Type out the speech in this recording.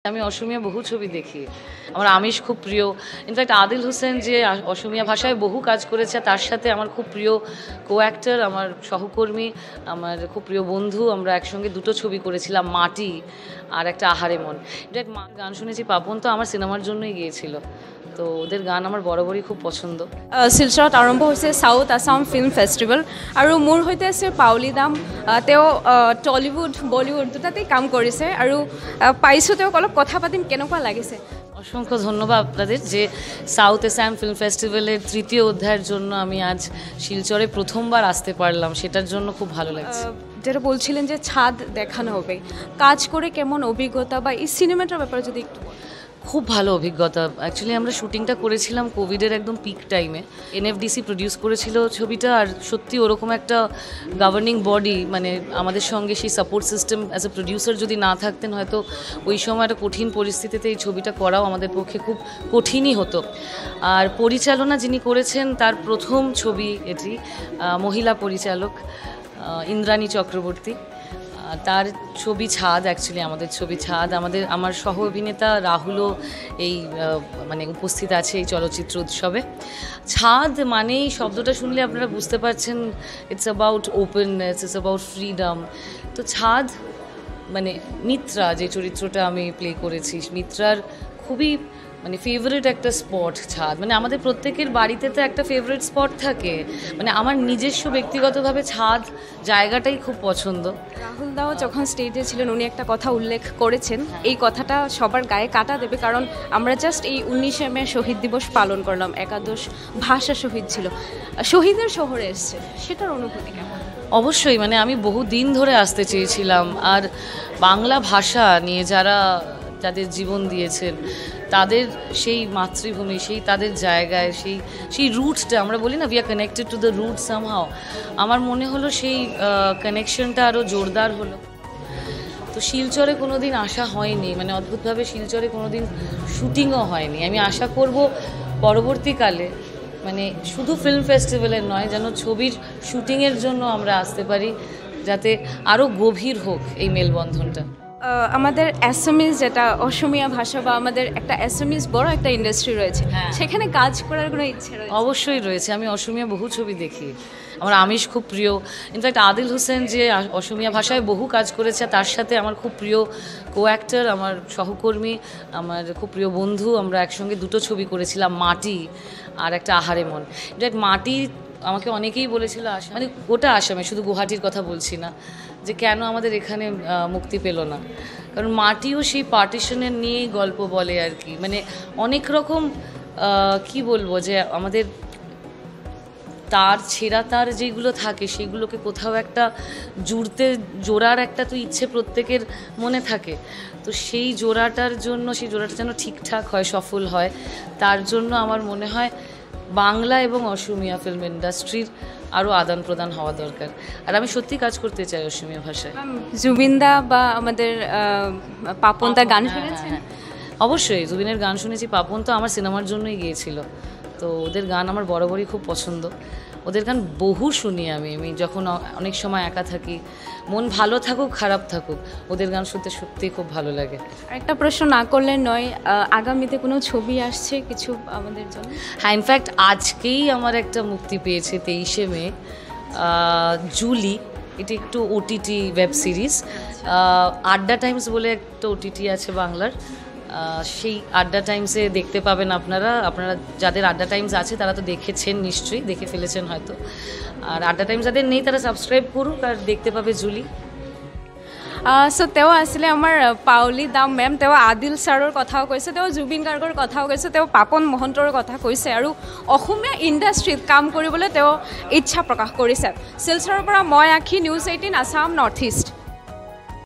আমি অসমীয়া বহু ছবি দেখি, আমার আমিষ খুব প্রিয়। ইনফ্যাক্ট আদিল হোসেন যে অসমীয়া ভাষায় বহু কাজ করেছে, তার সাথে আমার খুব প্রিয় কো অ্যাক্টর, আমার সহকর্মী, আমার খুব প্রিয় বন্ধু। আমরা একসঙ্গে দুটো ছবি করেছিলাম, মাটি আর একটা আহারে মন। ইনফ্যাক্ট গান শুনেছি পাপন তো আমার সিনেমার জন্যই গিয়েছিল, তো ওদের গান আমার বরাবরই খুব পছন্দ। শিলচৰত আৰম্ভ হৈছে সাউথ আসাম ফিল্ম ফেষ্টিভেল আৰু মোৰ সৈতে আছে পাউলি দাম। তেওঁ টলিউড বলিউড দুটাতেই কাম কৰিছে আৰু পাইছোঁ তেওঁক অলপ কথা পাতিম, কেনেকুৱা লাগিছে। অসংখ্য ধন্যবাদ আপনাদের যে সাউথ আসাম ফিল্ম ফেস্টিভ্যালের তৃতীয় অধ্যায়ের জন্য আমি আজ শিলচরে প্রথমবার আসতে পারলাম, সেটার জন্য খুব ভালো লাগছে। যেটা বলছিলেন যে ছাদ দেখানো হবে, কাজ করে কেমন অভিজ্ঞতা বা এই সিনেমাটার ব্যাপারে যদি একটু। খুব ভালো অভিজ্ঞতা। অ্যাকচুয়ালি আমরা শুটিংটা করেছিলাম কোভিডের একদম পিক টাইমে। এনএফডিসি প্রডিউস করেছিল ছবিটা, আর সত্যি ওরকম একটা গভর্নিং বডি, মানে আমাদের সঙ্গে সেই support system as a producer যদি না থাকতেন, হয়তো ওই সময় একটা কঠিন পরিস্থিতিতে এই ছবিটা করাও আমাদের পক্ষে খুব কঠিনই হতো। আর পরিচালনা যিনি করেছেন, তার প্রথম ছবি এটি, মহিলা পরিচালক ইন্দ্রাণী চক্রবর্তী, তার ছবি ছাদ। অ্যাকচুয়ালি আমাদের ছবি ছাদ, আমার সহ অভিনেতা রাহুলও এই মানে উপস্থিত আছে এই চলচ্চিত্র উৎসবে। ছাদ মানেই শব্দটা শুনলে আপনারা বুঝতে পারছেন, it's about openness, it's about freedom. তো ছাদ মানে মিত্রা, যে চরিত্রটা আমি প্লে করেছি, মিত্রার খুবই মানে ফেভারিট একটা স্পট ছাদ। মানে আমাদের প্রত্যেকের বাড়িতে তো একটা ফেভারিট স্পট থাকে, মানে আমার নিজস্ব ব্যক্তিগতভাবে ছাদ জায়গাটাই খুব পছন্দ। রাহুল দাও যখন স্টেজে ছিলেন, উনি একটা কথা উল্লেখ করেছেন, এই কথাটা সবার গায়ে কাটা দেবে, কারণ আমরা জাস্ট এই 19শে মে শহীদ দিবস পালন করলাম, একাদশ ভাষা শহীদ ছিল, শহীদের শহরে এসছে, সেটার অনুভূতি কেমন? অবশ্যই, মানে আমি বহু দিন ধরে আসতে চেয়েছিলাম, আর বাংলা ভাষা নিয়ে যাদের জীবন দিয়েছেন, তাদের সেই মাতৃভূমি, সেই তাদের জায়গায় সেই রুটসটা, আমরা বলি না, we are connected to the root somehow. আমার মনে হলো সেই কানেকশনটা আরও জোরদার হলো। তো শিলচরে কোনো দিন আসা হয়নি, মানে অদ্ভুতভাবে শিলচরে কোনো দিন শুটিংও হয়নি। আমি আশা করব পরবর্তীকালে, মানে শুধু ফিল্ম ফেস্টিভ্যালের নয়, যেন ছবির শুটিংয়ের জন্য আমরা আসতে পারি, যাতে আরও গভীর হোক এই মেলবন্ধনটা। আমাদের অ্যাসামিজ, যেটা অসমীয়া ভাষা বা আমাদের একটা অ্যাসামিজ বড় একটা ইন্ডাস্ট্রি রয়েছে, সেখানে কাজ করার কোনো ইচ্ছে রয়েছে? অবশ্যই রয়েছে। আমি অসমীয়া বহু ছবি দেখি, আমার আমিষ খুব প্রিয়। ইনফ্যাক্ট আদিল হোসেন যে অসমীয়া ভাষায় বহু কাজ করেছে, তার সাথে আমার খুব প্রিয় কো অ্যাক্টর, আমার সহকর্মী, আমার খুব প্রিয় বন্ধু। আমরা একসঙ্গে দুটো ছবি করেছিলাম, মাটি আর একটা আহারে মন। ইনফ্যাক্ট মাটি আমাকে অনেকেই বলেছিল, মানে গোটা আসামে, শুধু গুয়াহাটির কথা বলছি না, যে কেন আমাদের এখানে মুক্তি পেল না। কারণ মাটিও সেই পার্টিশনের নিয়েই গল্প বলে আর কি, মানে অনেক রকম কি বলবো, যে আমাদের ছেঁড়া তার যেগুলো থাকে, সেগুলোকে কোথাও একটা জোড়ার একটা তো ইচ্ছে প্রত্যেকের মনে থাকে। তো সেই জোড়াটা যেন ঠিকঠাক হয়, সফল হয়, তার জন্য আমার মনে হয় বাংলা এবং অসমীয়া ফিল্ম ইন্ডাস্ট্রির আরও আদান প্রদান হওয়া দরকার। আর আমি সত্যি কাজ করতে চাই অসমীয়া ভাষায়। জুবিনদা বা আমাদের পাপন তার গান শুনেছেন? অবশ্যই, জুবিনের গান শুনেছি। পাপন তো আমার সিনেমার জন্যই গিয়েছিল, তো ওদের গান আমার বরাবরই খুব পছন্দ। ওদের গান বহু শুনি আমি যখন অনেক সময় একা থাকি, মন ভালো থাকুক খারাপ থাকুক, ওদের গান শুনতে সত্যিই খুব ভালো লাগে। একটা প্রশ্ন না করলে নয়, আগামীতে কোনো ছবি আসছে কিছু আমাদের জন্য? হ্যাঁ, ইনফ্যাক্ট আজকেই আমার একটা মুক্তি পেয়েছে, 23শে মে, জুলি। এটি একটু ওটিটি ওয়েব সিরিজ, আড্ডা টাইমস বলে একটা ওটিটি আছে বাংলার, সেই আড্ডা টাইমসে দেখতে পাবেন আপনারা। যাদের আড্ডা টাইমস আছে তারা তো দেখেছেন, নিশ্চয়ই দেখে ফেলেছেন হয়তো। আর আড্ডা টাইমস যাদের নেই, তারা সাবস্ক্রাইব করুক আর দেখতে পাবে জুলি। সো তেওঁ আছিলে আমাৰ পাউলি দাম মেম। তেওঁ আদিল ছাৰৰ কথাও কৈছে, তেওঁ জুবিন গাৰ্গৰ কথাও কৈছে, তেওঁ পাপন মহন্তৰ কথা কৈছে, আৰু অসমীয়া ইণ্ডাষ্ট্ৰীত কাম কৰিবলৈ তেওঁ ইচ্ছা প্ৰকাশ কৰিছে। শিলচৰৰ পৰা মই আখি, নিউজ 18 আছাম নৰ্থ ইষ্ট।